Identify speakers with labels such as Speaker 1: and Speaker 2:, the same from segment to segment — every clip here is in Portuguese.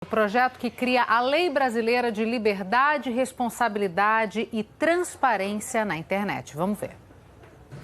Speaker 1: O projeto que cria a Lei Brasileira de Liberdade, Responsabilidade e Transparência na internet. Vamos ver.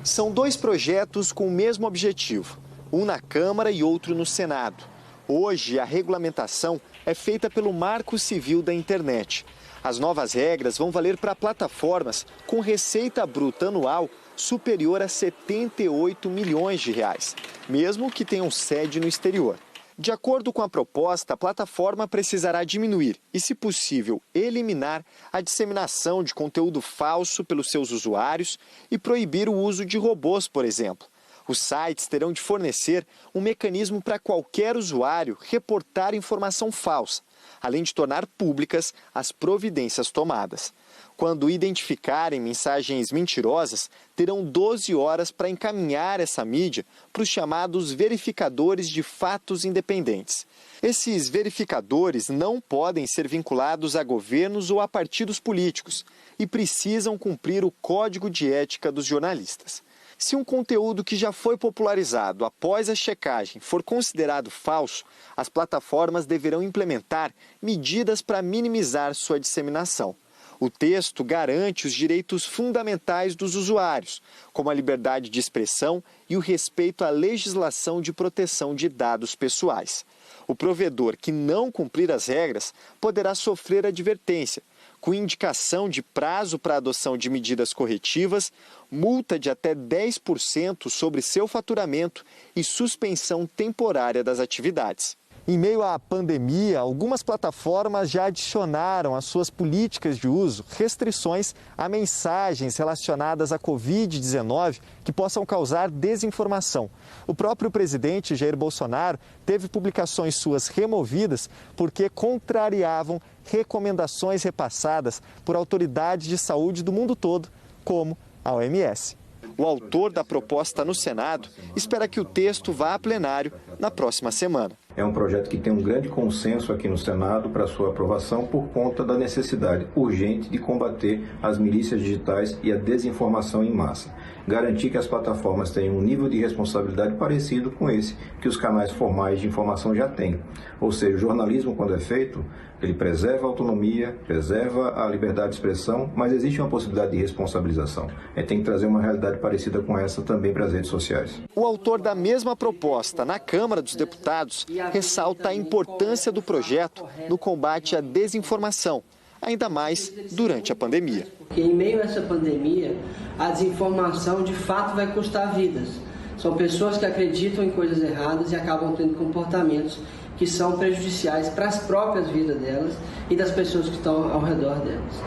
Speaker 2: São dois projetos com o mesmo objetivo, um na Câmara e outro no Senado. Hoje, a regulamentação é feita pelo Marco Civil da Internet. As novas regras vão valer para plataformas com receita bruta anual superior a 78 milhões de reais, mesmo que tenham sede no exterior. De acordo com a proposta, a plataforma precisará diminuir e, se possível, eliminar a disseminação de conteúdo falso pelos seus usuários e proibir o uso de robôs, por exemplo. Os sites terão de fornecer um mecanismo para qualquer usuário reportar informação falsa, além de tornar públicas as providências tomadas. Quando identificarem mensagens mentirosas, terão 12 horas para encaminhar essa mídia para os chamados verificadores de fatos independentes. Esses verificadores não podem ser vinculados a governos ou a partidos políticos e precisam cumprir o Código de Ética dos jornalistas. Se um conteúdo que já foi popularizado após a checagem for considerado falso, as plataformas deverão implementar medidas para minimizar sua disseminação. O texto garante os direitos fundamentais dos usuários, como a liberdade de expressão e o respeito à legislação de proteção de dados pessoais. O provedor que não cumprir as regras poderá sofrer advertência, com indicação de prazo para a adoção de medidas corretivas, multa de até 10% sobre seu faturamento e suspensão temporária das atividades. Em meio à pandemia, algumas plataformas já adicionaram às suas políticas de uso restrições a mensagens relacionadas à Covid-19 que possam causar desinformação. O próprio presidente Jair Bolsonaro teve publicações suas removidas porque contrariavam recomendações repassadas por autoridades de saúde do mundo todo, como a OMS. O autor da proposta no Senado espera que o texto vá a plenário na próxima semana.
Speaker 3: É um projeto que tem um grande consenso aqui no Senado para sua aprovação por conta da necessidade urgente de combater as milícias digitais e a desinformação em massa. Garantir que as plataformas tenham um nível de responsabilidade parecido com esse que os canais formais de informação já têm. Ou seja, o jornalismo, quando é feito, ele preserva a autonomia, preserva a liberdade de expressão, mas existe uma possibilidade de responsabilização. Tem que trazer uma realidade parecida com essa também para as redes sociais.
Speaker 2: O autor da mesma proposta na Câmara dos Deputados ressalta a importância do projeto no combate à desinformação, ainda mais durante a pandemia.
Speaker 4: Em meio a essa pandemia, a desinformação de fato vai custar vidas. São pessoas que acreditam em coisas erradas e acabam tendo comportamentos que são prejudiciais para as próprias vidas delas e das pessoas que estão ao redor delas.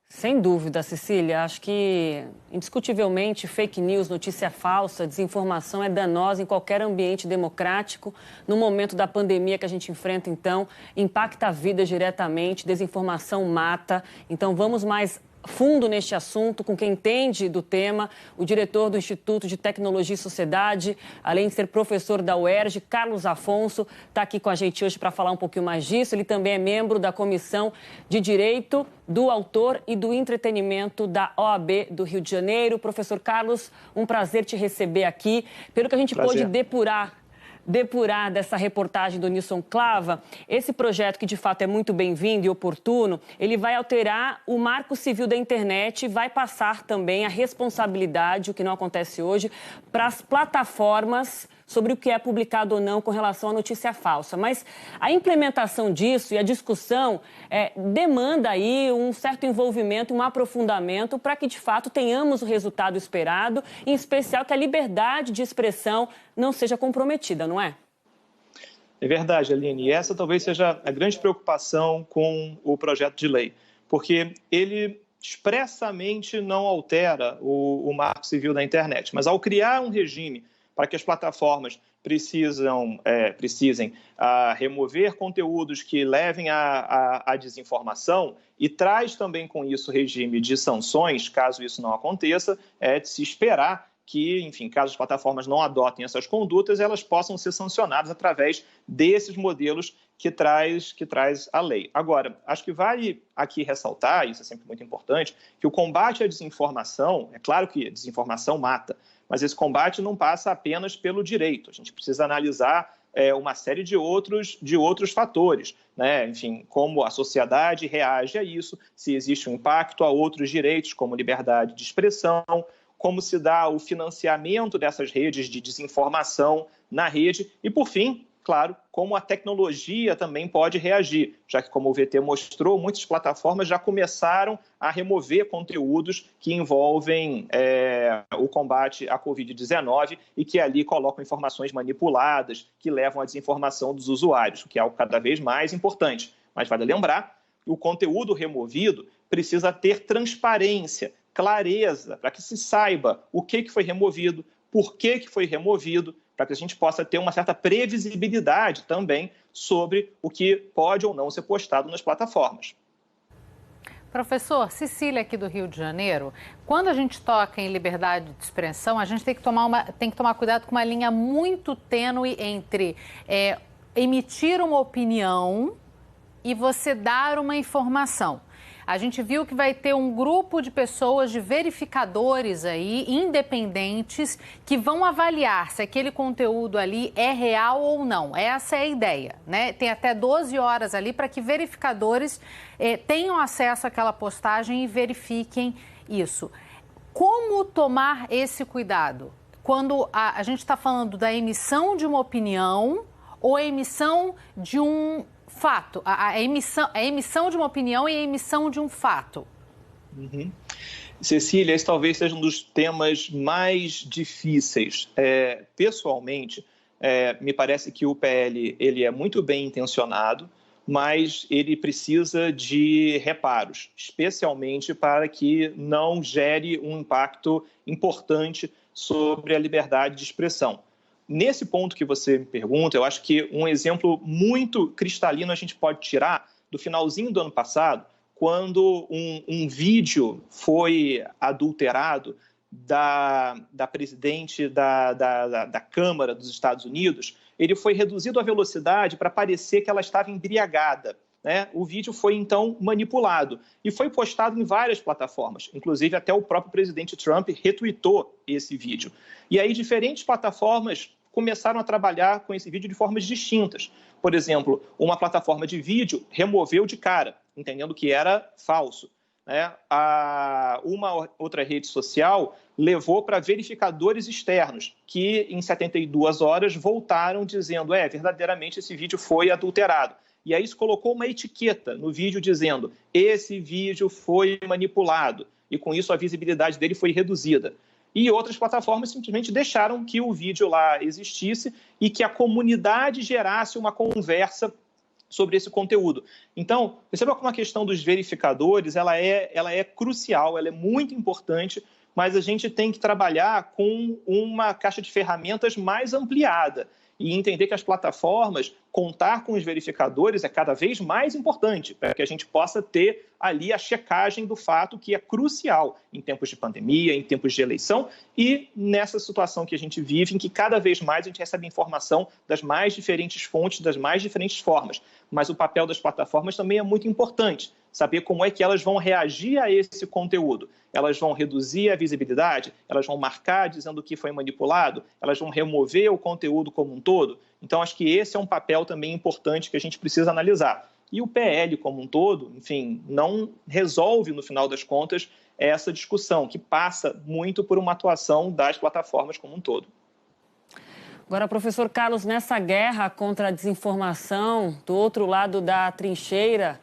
Speaker 5: Sem dúvida, Cecília. Acho que, indiscutivelmente, fake news, notícia falsa, desinformação é danosa em qualquer ambiente democrático. No momento da pandemia que a gente enfrenta, então, impacta a vida diretamente, desinformação mata. Então, vamos mais fundo neste assunto, com quem entende do tema, o diretor do Instituto de Tecnologia e Sociedade, além de ser professor da UERJ, Carlos Afonso, está aqui com a gente hoje para falar um pouquinho mais disso. Ele também é membro da Comissão de Direito do Autor e do Entretenimento da OAB do Rio de Janeiro. Professor Carlos, um prazer te receber aqui. Pelo que a gente pôde depurar dessa reportagem do Nilson Clava, esse projeto, que de fato é muito bem-vindo e oportuno, ele vai alterar o Marco Civil da Internet e vai passar também a responsabilidade, o que não acontece hoje, para as plataformas sobre o que é publicado ou não com relação à notícia falsa. Mas a implementação disso e a discussão demanda aí um certo envolvimento, um aprofundamento para que, de fato, tenhamos o resultado esperado, em especial que a liberdade de expressão não seja comprometida, não é?
Speaker 6: É verdade, Aline. E essa talvez seja a grande preocupação com o projeto de lei, porque ele expressamente não altera o Marco Civil da Internet, mas ao criar um regime para que as plataformas precisem remover conteúdos que levem à desinformação e traz também com isso regime de sanções, caso isso não aconteça, é de se esperar que, enfim, caso as plataformas não adotem essas condutas, elas possam ser sancionadas através desses modelos que traz a lei. Agora, acho que vale aqui ressaltar, isso é sempre muito importante, que o combate à desinformação, é claro que a desinformação mata, mas esse combate não passa apenas pelo direito. A gente precisa analisar uma série de outros fatores, né? Enfim, como a sociedade reage a isso, se existe um impacto a outros direitos, como liberdade de expressão, como se dá o financiamento dessas redes de desinformação na rede e, por fim, claro, como a tecnologia também pode reagir, já que, como o VT mostrou, muitas plataformas já começaram a remover conteúdos que envolvem o combate à Covid-19 e que ali colocam informações manipuladas que levam à desinformação dos usuários, o que é algo cada vez mais importante. Mas vale lembrar que o conteúdo removido precisa ter transparência, clareza, para que se saiba o que foi removido, por que foi removido, para que a gente possa ter uma certa previsibilidade também sobre o que pode ou não ser postado nas plataformas.
Speaker 1: Professor, Cecília aqui do Rio de Janeiro, quando a gente toca em liberdade de expressão, a gente tem que tomar cuidado com uma linha muito tênue entre emitir uma opinião e você dar uma informação. A gente viu que vai ter um grupo de pessoas, de verificadores aí, independentes, que vão avaliar se aquele conteúdo ali é real ou não. Essa é a ideia, né? Tem até 12 horas ali para que verificadores tenham acesso àquela postagem e verifiquem isso. Como tomar esse cuidado? Quando a gente está falando da emissão de uma opinião ou a emissão de um fato, a emissão de uma opinião e a emissão de um fato.
Speaker 6: Cecília, esse talvez seja um dos temas mais difíceis. Pessoalmente, me parece que o PL ele é muito bem intencionado, mas ele precisa de reparos, especialmente para que não gere um impacto importante sobre a liberdade de expressão. Nesse ponto que você me pergunta, eu acho que um exemplo muito cristalino a gente pode tirar do finalzinho do ano passado, quando um vídeo foi adulterado da presidente da Câmara dos Estados Unidos. Ele foi reduzido a velocidade para parecer que ela estava embriagada, né? O vídeo foi, então, manipulado e foi postado em várias plataformas. Inclusive, até o próprio presidente Trump retweetou esse vídeo. E aí, diferentes plataformas começaram a trabalhar com esse vídeo de formas distintas. Por exemplo, uma plataforma de vídeo removeu de cara, entendendo que era falso, né? Uma outra rede social levou para verificadores externos, que em 72 horas voltaram dizendo verdadeiramente esse vídeo foi adulterado. E aí isso colocou uma etiqueta no vídeo dizendo esse vídeo foi manipulado, e com isso a visibilidade dele foi reduzida. E outras plataformas simplesmente deixaram que o vídeo lá existisse e que a comunidade gerasse uma conversa sobre esse conteúdo. Então, perceba como a questão dos verificadores ela é crucial, ela é muito importante, mas a gente tem que trabalhar com uma caixa de ferramentas mais ampliada e entender que as plataformas, contar com os verificadores é cada vez mais importante para que a gente possa ter ali a checagem do fato que é crucial em tempos de pandemia, em tempos de eleição e nessa situação que a gente vive, em que cada vez mais a gente recebe informação das mais diferentes fontes, das mais diferentes formas. Mas o papel das plataformas também é muito importante, saber como é que elas vão reagir a esse conteúdo. Elas vão reduzir a visibilidade, elas vão marcar dizendo que foi manipulado, elas vão remover o conteúdo como um todo. Então, acho que esse é um papel também importante que a gente precisa analisar. E o PL como um todo, enfim, não resolve, no final das contas, essa discussão, que passa muito por uma atuação das plataformas como um todo.
Speaker 5: Agora, professor Carlos, nessa guerra contra a desinformação, do outro lado da trincheira,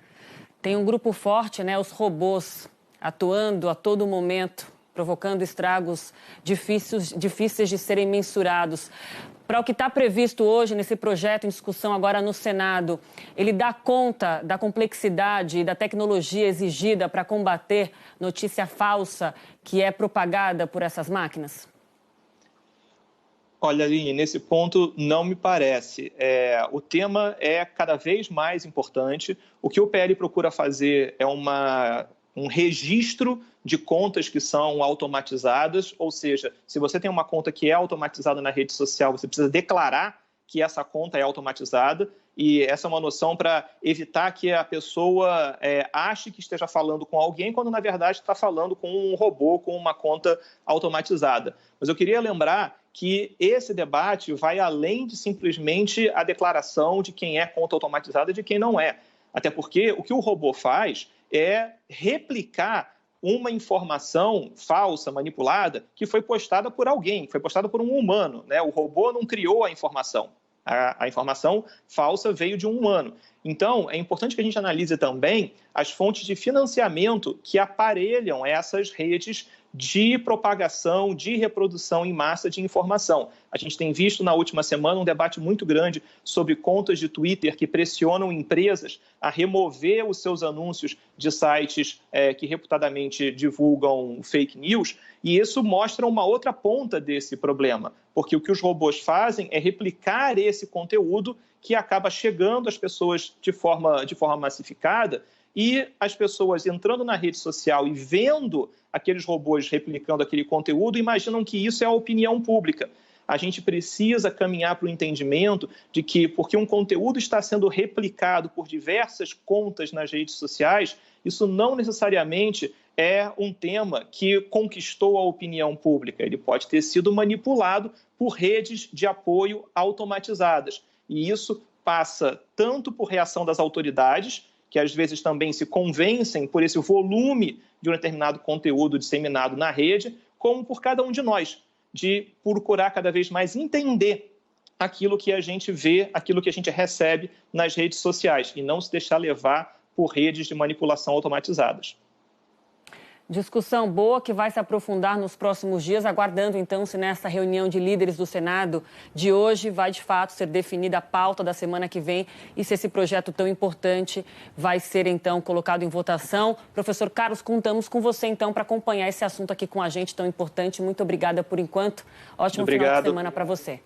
Speaker 5: tem um grupo forte, né, os robôs, atuando a todo momento, provocando estragos difíceis de serem mensurados. Para o que está previsto hoje nesse projeto em discussão agora no Senado, ele dá conta da complexidade e da tecnologia exigida para combater notícia falsa que é propagada por essas máquinas?
Speaker 6: Olha, Aline, nesse ponto não me parece. O tema é cada vez mais importante. O que o PL procura fazer é um registro de contas que são automatizadas, ou seja, se você tem uma conta que é automatizada na rede social, você precisa declarar que essa conta é automatizada E essa é uma noção para evitar que a pessoa ache que esteja falando com alguém, quando, na verdade, está falando com um robô, com uma conta automatizada. Mas eu queria lembrar que esse debate vai além de simplesmente a declaração de quem é conta automatizada e de quem não é. Até porque o que o robô faz é replicar uma informação falsa, manipulada, que foi postada por alguém, foi postada por um humano, né? O robô não criou a informação. A informação falsa veio de um humano. Então, é importante que a gente analise também as fontes de financiamento que aparelham essas redes de propagação, de reprodução em massa de informação. A gente tem visto na última semana um debate muito grande sobre contas de Twitter que pressionam empresas a remover os seus anúncios de sites que reputadamente divulgam fake news, e isso mostra uma outra ponta desse problema, porque o que os robôs fazem é replicar esse conteúdo que acaba chegando às pessoas de forma massificada, e as pessoas entrando na rede social e vendo aqueles robôs replicando aquele conteúdo imaginam que isso é a opinião pública. A gente precisa caminhar para o entendimento de que, porque um conteúdo está sendo replicado por diversas contas nas redes sociais, isso não necessariamente é um tema que conquistou a opinião pública. Ele pode ter sido manipulado por redes de apoio automatizadas. E isso passa tanto por reação das autoridades, que às vezes também se convencem por esse volume de um determinado conteúdo disseminado na rede, como por cada um de nós, de procurar cada vez mais entender aquilo que a gente vê, aquilo que a gente recebe nas redes sociais, e não se deixar levar por redes de manipulação automatizadas.
Speaker 5: Discussão boa que vai se aprofundar nos próximos dias, aguardando então se nessa reunião de líderes do Senado de hoje vai de fato ser definida a pauta da semana que vem e se esse projeto tão importante vai ser então colocado em votação. Professor Carlos, contamos com você então para acompanhar esse assunto aqui com a gente tão importante. Muito obrigada por enquanto. Ótimo final de semana para você.